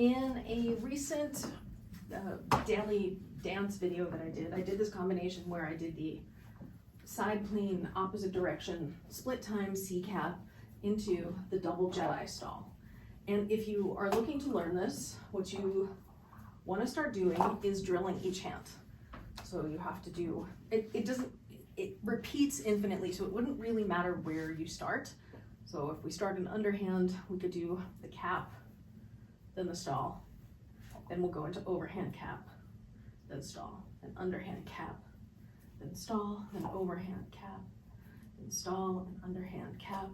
In a recent daily dance video that I did this combination where I did the side plane opposite direction split time C-CAP into the double Jedi stall. And if you are looking to learn this, what you want to start doing is drilling each hand. So you have to do, it repeats infinitely, so it wouldn't really matter where you start. So if we start an underhand, we could do the cap, then the stall, then we'll go into overhand cap, then stall, then underhand cap, then stall, then overhand cap, then stall, and underhand cap,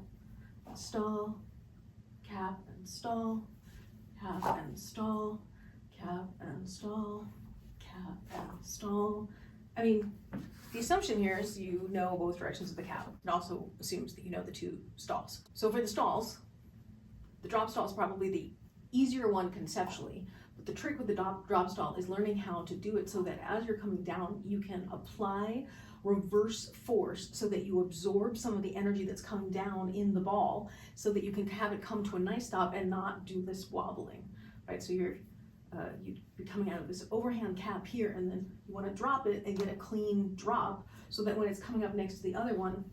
and stall, cap and stall, cap and stall, cap and stall, cap and stall. I mean, the assumption here is you know both directions of the cap. It also assumes that you know the two stalls. So for the stalls, the drop stall is probably the easier one conceptually, but the trick with the drop stall is learning how to do it so that as you're coming down, you can apply reverse force so that you absorb some of the energy that's coming down in the ball so that you can have it come to a nice stop and not do this wobbling, right? So you'd be coming out of this overhand cap here, and then you want to drop it and get a clean drop so that when it's coming up next to the other one,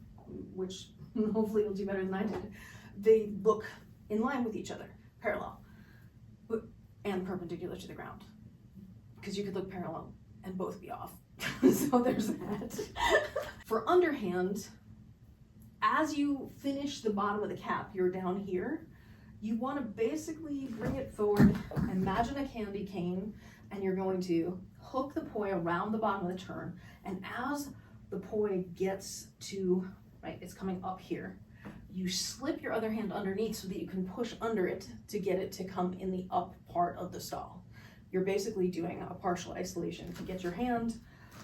which hopefully you'll do better than I did, they look in line with each other, parallel and perpendicular to the ground, because you could look parallel and both be off. So there's that. For underhand, as you finish the bottom of the cap, you're down here, you want to basically bring it forward, imagine a candy cane, and you're going to hook the poi around the bottom of the turn, and as the poi gets to, right, it's coming up here, you slip your other hand underneath so that you can push under it to get it to come in the up part of the stall. You're basically doing a partial isolation to get your hand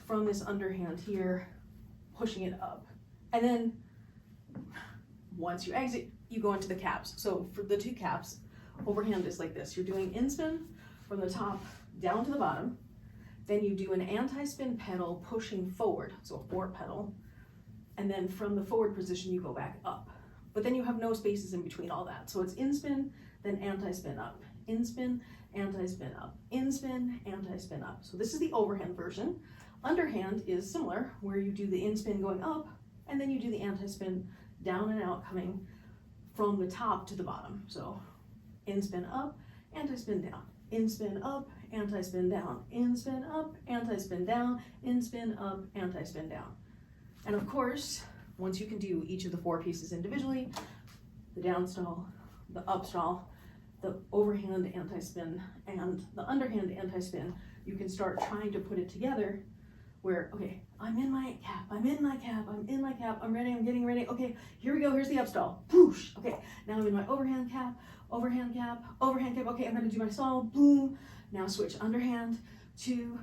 from this underhand here, pushing it up. And then once you exit, you go into the caps. So for the two caps, overhand is like this. You're doing in-spin from the top down to the bottom. Then you do an anti-spin pedal pushing forward, so a forward pedal. And then from the forward position, you go back up. But then you have no spaces in between all that. So it's in-spin, then anti-spin up, in-spin, anti-spin up, in-spin, anti-spin up. So this is the overhand version. Underhand is similar, where you do the in-spin going up, and then you do the anti-spin down and out coming from the top to the bottom. So in-spin up, anti-spin down, in-spin up, anti-spin down, in-spin up, anti-spin down, in-spin up, anti-spin down. And of course, once you can do each of the four pieces individually, the down stall, the up stall, the overhand anti-spin, and the underhand anti-spin, you can start trying to put it together where, okay, I'm in my cap, I'm in my cap, I'm in my cap, I'm ready, I'm getting ready, okay, here we go, here's the up stall, whoosh, okay, now I'm in my overhand cap, overhand cap, overhand cap, okay, I'm gonna do my stall, boom, now switch underhand, 2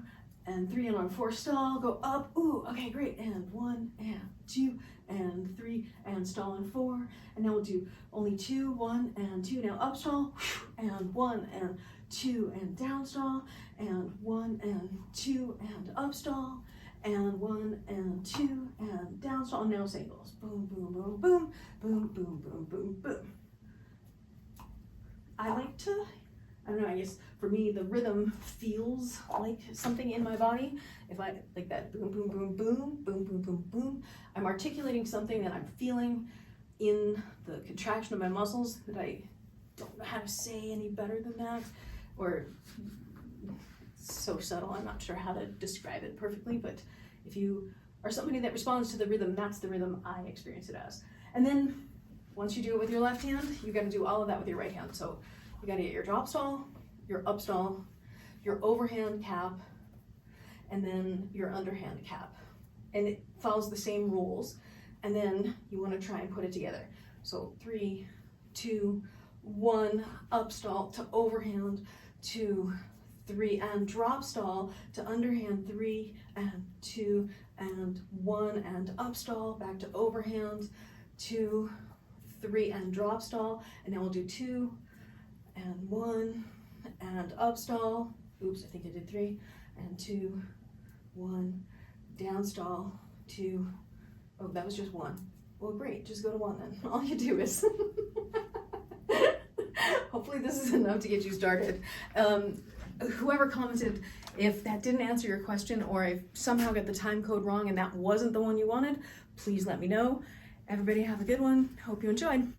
and 3 and on 4 stall, go up, ooh, okay, great, and 1 and 2 and 3 and stall and 4, and now we'll do only 2, 1 and 2, now up stall, and 1 and 2 and down stall, and 1 and 2 and up stall, and 1 and 2 and down stall, and now singles, boom, boom, boom, boom, boom, boom, boom, boom, boom. I like to, I don't know, I guess for me the rhythm feels like something in my body. If I, like that boom, boom, boom, boom, boom, boom, boom, boom, I'm articulating something that I'm feeling in the contraction of my muscles that I don't know how to say any better than that, or it's so subtle, I'm not sure how to describe it perfectly, but if you are somebody that responds to the rhythm, that's the rhythm I experience it as. And then once you do it with your left hand, you got to do all of that with your right hand. So you got to get your drop stall, your up stall, your overhand cap, and then your underhand cap. And it follows the same rules. And then you want to try and put it together. So 3, 2, 1, up stall to overhand, 2, 3, and drop stall to underhand, 3 and 2 and 1 and up stall, back to overhand, 2, 3 and drop stall, and now we'll do 2 and 1 and up stall, oops, I think I did 3, and 2, 1, down stall, 2, oh, that was just 1. Well, great, just go to 1 then. All you do is, hopefully hopefully this is enough to get you started. Whoever commented, if that didn't answer your question or if somehow got the time code wrong and that wasn't the one you wanted, please let me know. Everybody have a good one. Hope you enjoyed.